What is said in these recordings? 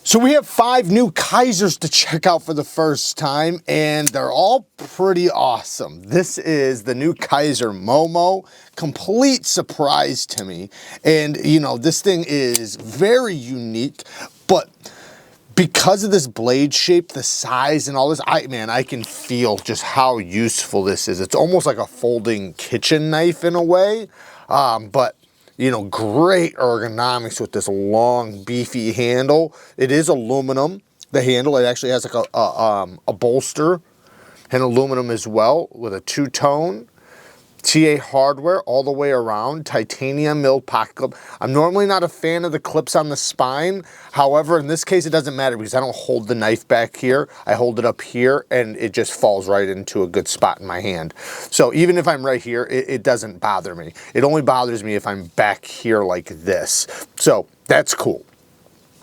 So we have 5 new Kizers to check out for the first time, and they're all pretty awesome. This is the new Kizer Momo, complete surprise to me. And you know, this thing is very unique, but because of this blade shape, the size and all this, I can feel just how useful this is. It's almost like a folding kitchen knife in a way, but you know, great ergonomics with this long, beefy handle. It is aluminum, the handle. It actually has like a bolster and aluminum as well with a 2-tone. TA hardware all the way around, titanium milled pocket clip. I'm normally not a fan of the clips on the spine. However, in this case, it doesn't matter because I don't hold the knife back here. I hold it up here and it just falls right into a good spot in my hand. So even if I'm right here, it doesn't bother me. It only bothers me if I'm back here like this. So that's cool.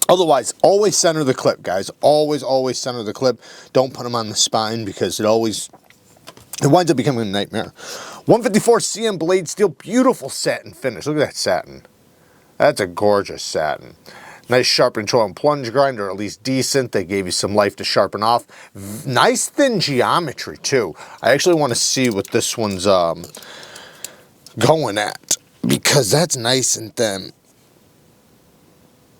Otherwise, always center the clip, guys. Always center the clip. Don't put them on the spine because it winds up becoming a nightmare. 154 CM blade steel, beautiful satin finish. Look at that satin. That's a gorgeous satin. Nice sharp control and plunge grind, or at least decent. They gave you some life to sharpen off. Nice thin geometry too. I actually want to see what this one's going at, because that's nice and thin.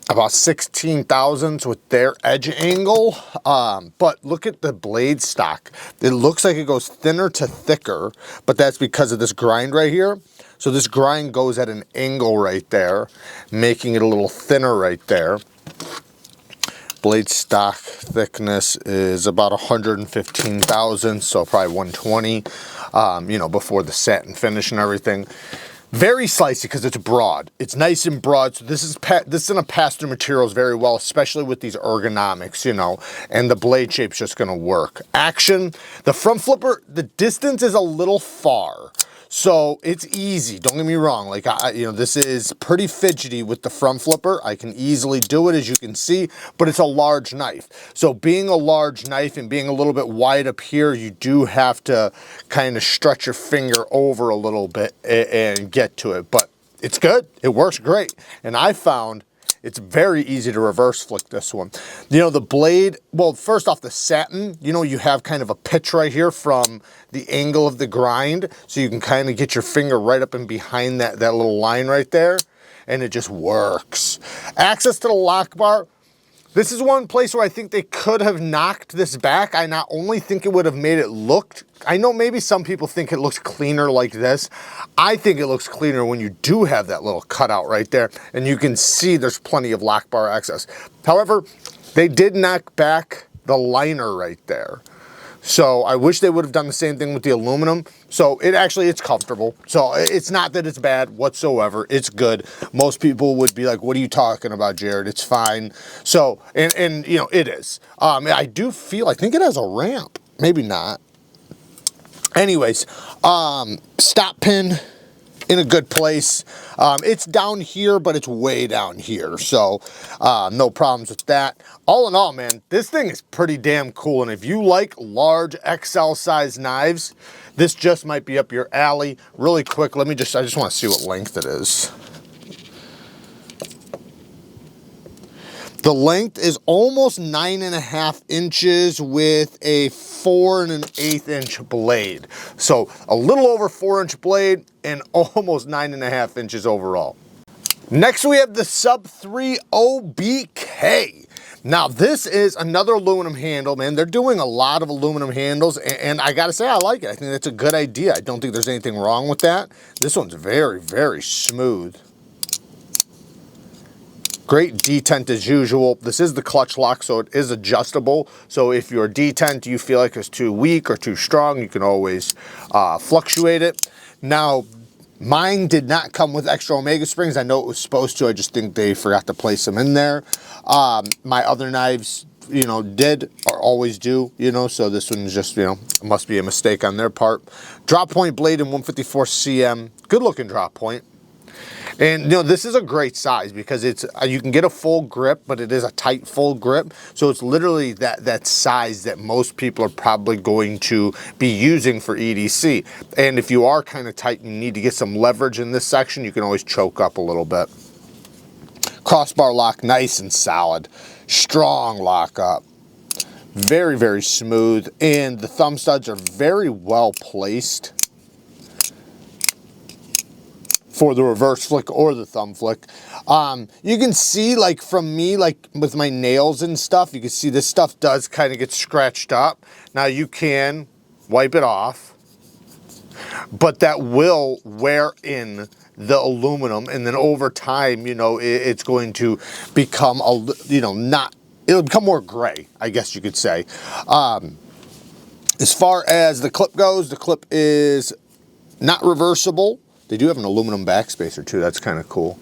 About 16 thousandths with their edge angle, but look at the blade stock. It looks like it goes thinner to thicker, but that's because of this grind right here. So this grind goes at an angle right there, making it a little thinner right there. Blade stock thickness is about 115 thousandths, so probably 120, you know, before the satin finish and everything. Very slicey because it's broad. It's nice and broad. So this is gonna pass through materials very well, especially with these ergonomics, you know, and the blade shape's just gonna work. Action, the front flipper, the distance is a little far. So it's easy, don't get me wrong. Like, you know, this is pretty fidgety with the front flipper. I can easily do it, as you can see, but it's a large knife. So being a large knife and being a little bit wide up here, you do have to kind of stretch your finger over a little bit and get to it. But it's good, it works great. And I found it's very easy to reverse flick this one. You know, the blade, well, first off, the satin, you know, you have kind of a pitch right here from the angle of the grind, so you can kind of get your finger right up and behind that little line right there, and it just works. Access to the lock bar. This is one place where I think they could have knocked this back. I not only think it would have made it look, I know maybe some people think it looks cleaner like this. I think it looks cleaner when you do have that little cutout right there, and you can see there's plenty of lock bar access. However, they did knock back the liner right there. So I wish they would have done the same thing with the aluminum. So it's comfortable. So it's not that it's bad whatsoever. It's good. Most people would be like, what are you talking about, Jared? It's fine. So, and you know, it is. I think it has a ramp. Maybe not. Anyways, stop pin in a good place. It's down here, but it's way down here. So no problems with that. All in all, man, this thing is pretty damn cool. And if you like large XL size knives, this just might be up your alley. Really quick, I just want to see what length it is. The length is almost 9.5 inches with a 4 1/8 inch blade. So a little over 4-inch blade and almost 9.5 inches overall. Next we have the Sub3O BK. Now this is another aluminum handle, man. They're doing a lot of aluminum handles, and I gotta say I like it. I think that's a good idea. I don't think there's anything wrong with that. This one's very, very smooth. Great detent as usual. This is the clutch lock, so it is adjustable. So if your detent you feel like is too weak or too strong, you can always fluctuate it. Now, mine did not come with extra Omega springs. I know it was supposed to. I just think they forgot to place them in there. My other knives, you know, did or always do, you know, so this one's just, you know, must be a mistake on their part. Drop point blade in 154 CM. Good looking drop point. And you know, this is a great size because it's you can get a full grip, but it is a tight full grip. So it's literally that size that most people are probably going to be using for EDC. And if you are kind of tight and you need to get some leverage in this section, you can always choke up a little bit. Crossbar lock, nice and solid. Strong lock up. Very, very smooth. And the thumb studs are very well placed for the reverse flick or the thumb flick. You can see, like from me, like with my nails and stuff, you can see this stuff does kind of get scratched up. Now you can wipe it off, but that will wear in the aluminum, and then over time, you know, it's going to become a, you know, it'll become more gray, I guess you could say. As far as the clip goes, the clip is not reversible. They do have an aluminum backspacer too, that's kind of cool.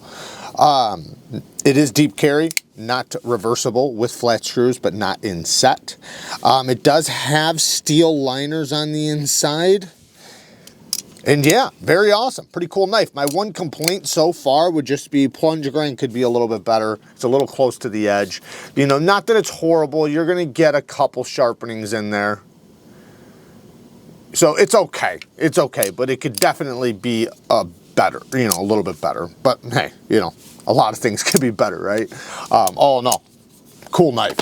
It is deep carry, not reversible, with flat screws, but not in set. It does have steel liners on the inside. And yeah, very awesome, pretty cool knife. My one complaint so far would just be plunge grind could be a little bit better. It's a little close to the edge. You know, not that it's horrible, you're gonna get a couple sharpenings in there. So it's okay, but it could definitely be better, you know, a little bit better. But hey, you know, a lot of things could be better, right? All in all, cool knife.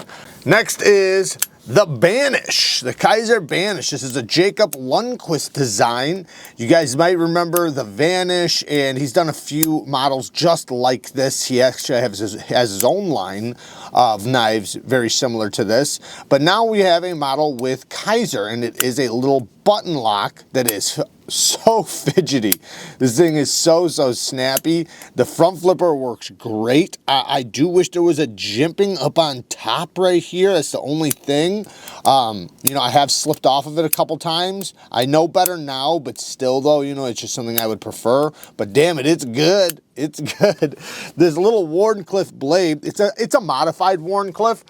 Next is the BANISH, the Kizer BANISH. This is a Jacob Lundquist design. You guys might remember the Vanish, and he's done a few models just like this. He actually has his own line of knives very similar to this. But now we have a model with Kizer, and it is a little button lock that is so fidgety. This thing is so snappy. The front flipper works great. I do wish there was a jimping up on top right here. That's the only thing. You know, I have slipped off of it a couple times. I know better now, but still though, you know, it's just something I would prefer. But damn it, it's good. It's good. This little Wharncliffe blade, it's a modified Wharncliffe.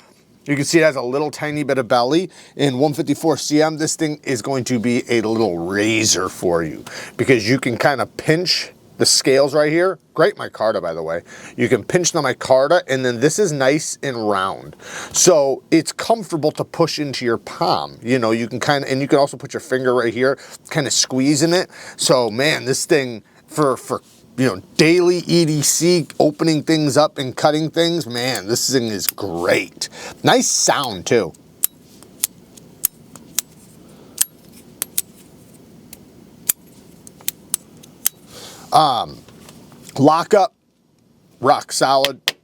You can see it has a little tiny bit of belly. In 154 cm, this thing is going to be a little razor for you because you can kind of pinch the scales right here. Great micarta, by the way. You can pinch the micarta, and then this is nice and round. So it's comfortable to push into your palm. You know, you can kind of, and you can also put your finger right here, kind of squeezing it. So man, this thing for you know, daily EDC, opening things up and cutting things, man, this thing is great. Nice sound too. Lockup, rock solid,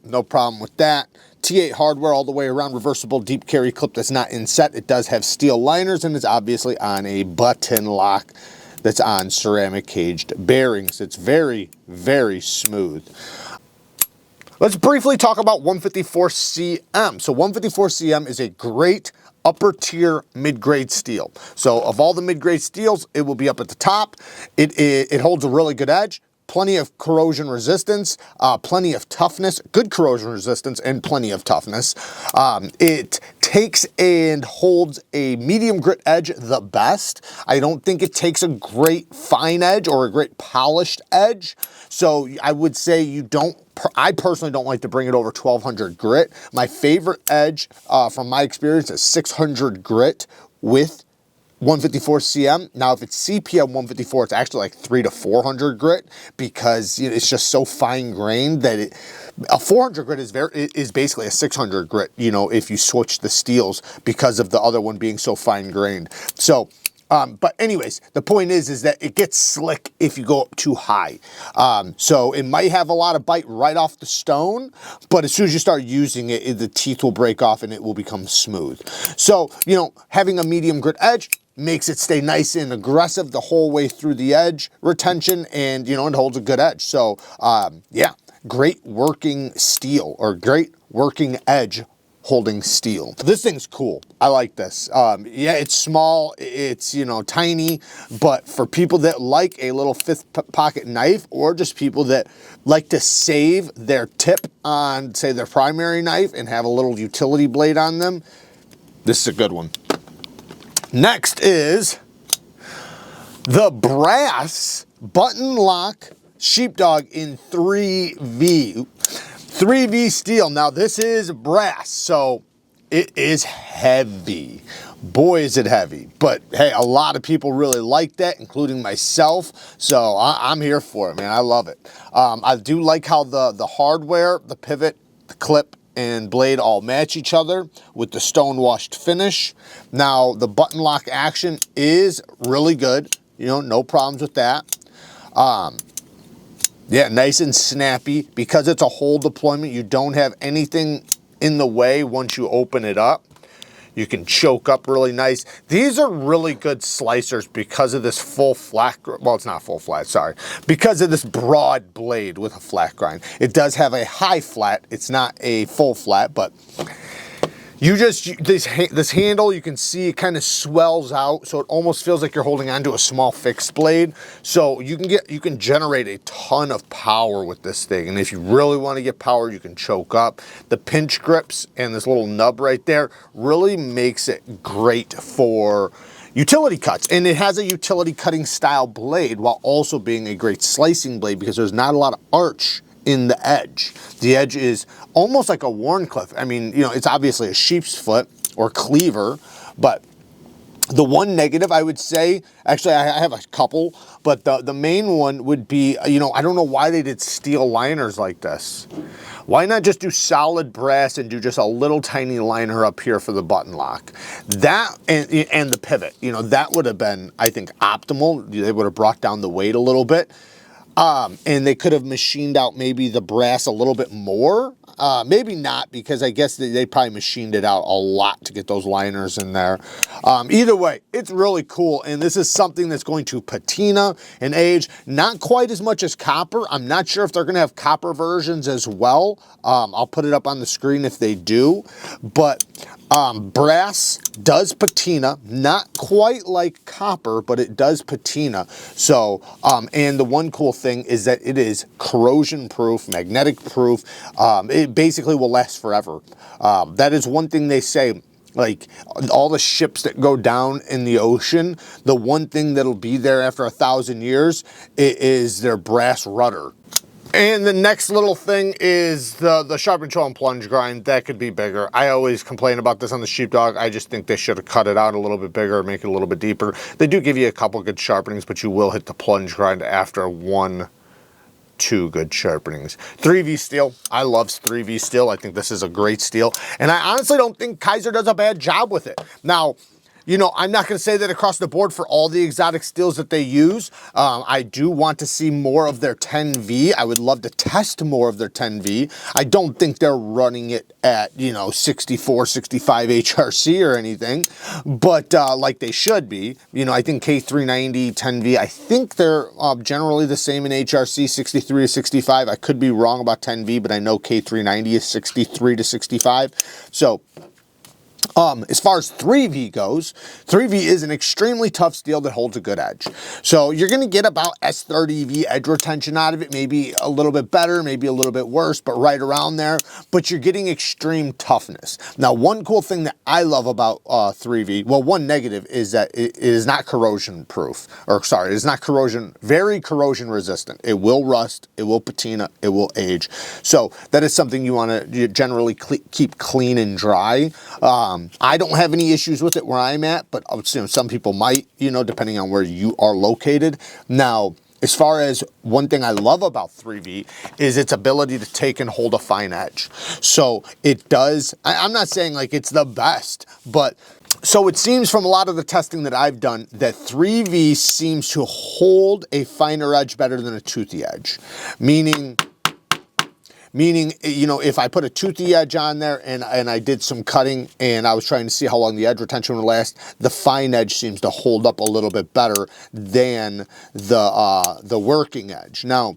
no problem with that. T8 hardware all the way around, reversible deep carry clip that's not in set. It does have steel liners, and it's obviously on a button lock that's on ceramic caged bearings. It's very, very smooth. Let's briefly talk about 154 cm. So 154 cm is a great upper tier mid-grade steel. So of all the mid-grade steels, it will be up at the top. It holds a really good edge. Plenty of corrosion resistance, plenty of toughness, good corrosion resistance, and plenty of toughness. It takes and holds a medium grit edge the best. I don't think it takes a great fine edge or a great polished edge. So I would say I personally don't like to bring it over 1200 grit. My favorite edge from my experience is 600 grit with 154 cm. Now, if it's CPM 154, it's actually like 300 to 400 grit because you know, it's just so fine grained that a 400 grit is basically a 600 grit. You know, if you switch the steels because of the other one being so fine grained. So, but anyways, the point is that it gets slick if you go up too high. So it might have a lot of bite right off the stone, but as soon as you start using it, the teeth will break off and it will become smooth. So, you know, having a medium grit edge makes it stay nice and aggressive the whole way through the edge retention, and you know, it holds a good edge. So yeah, great working steel, or great working edge holding steel. This thing's cool. I like this. Yeah, it's small, it's, you know, tiny, but for people that like a little fifth pocket knife, or just people that like to save their tip on, say, their primary knife and have a little utility blade on them, this is a good one. Next is the brass button lock Sheepdog in 3V. 3V steel. Now this is brass, so it is heavy, boy, is it heavy. But hey, a lot of people really like that, including myself. So I'm here for it, man. I love it. I do like how the hardware, the pivot, the clip, and blade all match each other with the stone washed finish. Now, the button lock action is really good. You know, no problems with that. Yeah, nice and snappy. Because it's a whole deployment, you don't have anything in the way once you open it up. You can choke up really nice. These are really good slicers because of this full flat, well, it's not full flat, sorry. Because of this broad blade with a flat grind. It does have a high flat. It's not a full flat, but you just, this handle, you can see it kind of swells out, so it almost feels like you're holding onto a small fixed blade. So you can generate a ton of power with this thing. And if you really want to get power, you can choke up. The pinch grips and this little nub right there really makes it great for utility cuts. And it has a utility cutting style blade while also being a great slicing blade because there's not a lot of arch in the edge. The edge is almost like a Warncliffe. I mean, you know, it's obviously a sheep's foot or cleaver, but the one negative I would say, actually I have a couple, but the main one would be, you know, I don't know why they did steel liners like this. Why not just do solid brass and do just a little tiny liner up here for the button lock? That and the pivot, you know, that would have been, I think, optimal. They would have brought down the weight a little bit. And they could have machined out maybe the brass a little bit more. Maybe not, because I guess they probably machined it out a lot to get those liners in there. Either way, it's really cool. And this is something that's going to patina and age. Not quite as much as copper. I'm not sure if they're going to have copper versions as well. I'll put it up on the screen if they do. But brass does patina, not quite like copper, but it does patina. So, and the one cool thing is that it is corrosion proof, magnetic proof. It basically will last forever. That is one thing they say. Like all the ships that go down in the ocean, the one thing that'll be there after 1,000 years is their brass rudder. And the next little thing is the sharp control and plunge grind. That could be bigger. I always complain about this on the Sheepdog. I just think they should have cut it out a little bit bigger, make it a little bit deeper. They do give you a couple good sharpenings, but you will hit the plunge grind after 2 good sharpenings. 3V steel. I love 3V steel. I think this is a great steel. And I honestly don't think Kizer does a bad job with it. Now, you know, I'm not going to say that across the board for all the exotic steels that they use. I do want to see more of their 10V. I would love to test more of their 10V. I don't think they're running it at, you know, 64, 65 HRC or anything, but like they should be. You know, I think K390, 10V, I think they're generally the same in HRC, 63 to 65. I could be wrong about 10V, but I know K390 is 63 to 65. So, as far as 3V goes, 3V is an extremely tough steel that holds a good edge. So you're going to get about S30V edge retention out of it, maybe a little bit better, maybe a little bit worse, but right around there. But you're getting extreme toughness. Now, one cool thing that I love about 3V, well, one negative is that it is not corrosion proof, or sorry, it is not very corrosion resistant. It will rust, it will patina, it will age. So that is something you want to generally keep clean and dry. I don't have any issues with it where I'm at, but you know, some people might, you know, depending on where you are located. Now, as far as one thing I love about 3V is its ability to take and hold a fine edge. So it does, I'm not saying like it's the best, but so it seems from a lot of the testing that I've done that 3V seems to hold a finer edge better than a toothy edge, meaning, you know, if I put a toothy edge on there and I did some cutting and I was trying to see how long the edge retention would last, the fine edge seems to hold up a little bit better than the working edge. Now,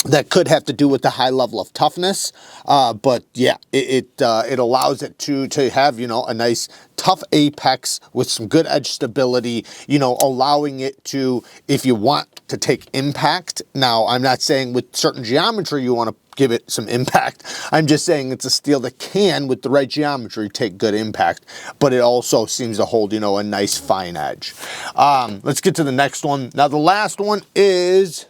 that could have to do with the high level of toughness, but yeah, it allows it to have, you know, a nice tough apex with some good edge stability, you know, allowing it to, if you want to take impact. Now, I'm not saying with certain geometry you want to give it some impact. I'm just saying it's a steel that can, with the right geometry, take good impact, but it also seems to hold, you know, a nice fine edge. Let's get to the next one. Now, the last one is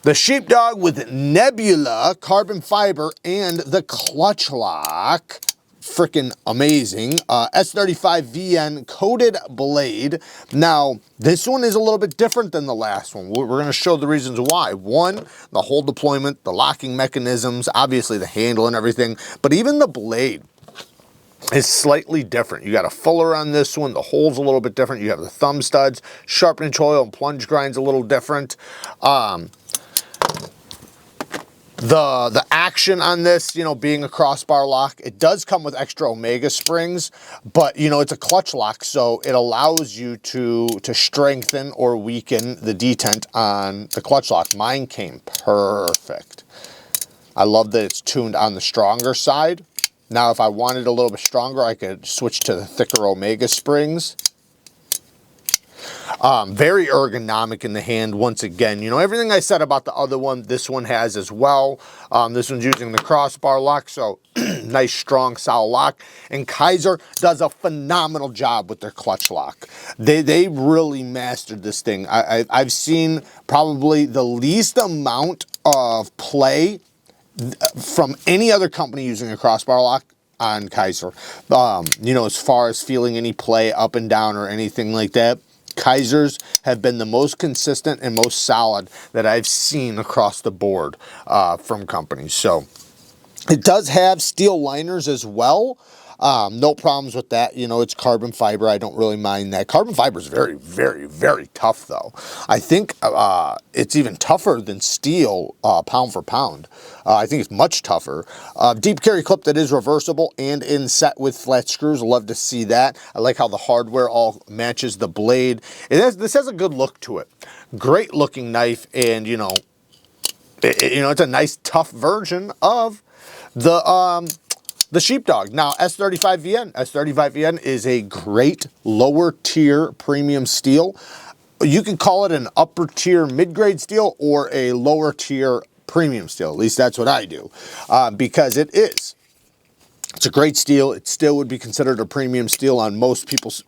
the Sheepdog with Nebula carbon fiber and the clutch lock freaking amazing. S35VN coated blade. Now, this one is a little bit different than the last one. We're going to show the reasons why. One, the whole deployment, the locking mechanisms, obviously the handle and everything, but even the blade is slightly different. You got a fuller on this one. The hole's a little bit different. You have the thumb studs, sharpening choil and plunge grind's a little different. The action on this, you know, being a crossbar lock, it does come with extra Omega springs, but you know, it's a clutch lock, so it allows you to strengthen or weaken the detent on the clutch lock. Mine came perfect. I love that it's tuned on the stronger side. Now, if I wanted a little bit stronger, I could switch to the thicker Omega springs. Very ergonomic in the hand. Once again, you know, everything I said about the other one, this one has as well. This one's using the crossbar lock, so nice, strong, solid lock. And Kizer does a phenomenal job with their clutch lock. They really mastered this thing. I've seen probably the least amount of play from any other company using a crossbar lock on Kizer. You know, as far as feeling any play up and down or anything like that, Kizers have been the most consistent and most solid that I've seen across the board from companies. So it does have steel liners as well. No problems with that. You know, it's carbon fiber. I don't really mind that. Carbon fiber is very, very, very tough, though. I think it's even tougher than steel pound for pound. I think it's much tougher. Deep carry clip that is reversible and inset with flat screws. Love to see that. I like how the hardware all matches the blade. This has a good look to it. Great looking knife, and you know, it's a nice tough version of the Sheepdog. Now, S35VN. S35VN is a great lower tier premium steel. You can call it an upper tier mid-grade steel or a lower tier premium steel. At least that's what I do, because it is. It's a great steel. It still would be considered a premium steel on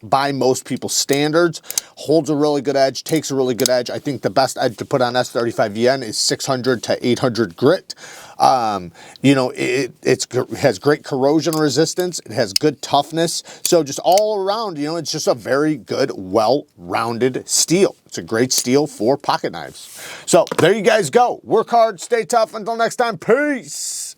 by most people's standards. Holds a really good edge, takes a really good edge. I think the best edge to put on S35VN is 600 to 800 grit. You know, it has great corrosion resistance. It has good toughness. So just all around, you know, it's just a very good, well-rounded steel. It's a great steel for pocket knives. So there you guys go. Work hard, stay tough. Until next time, peace.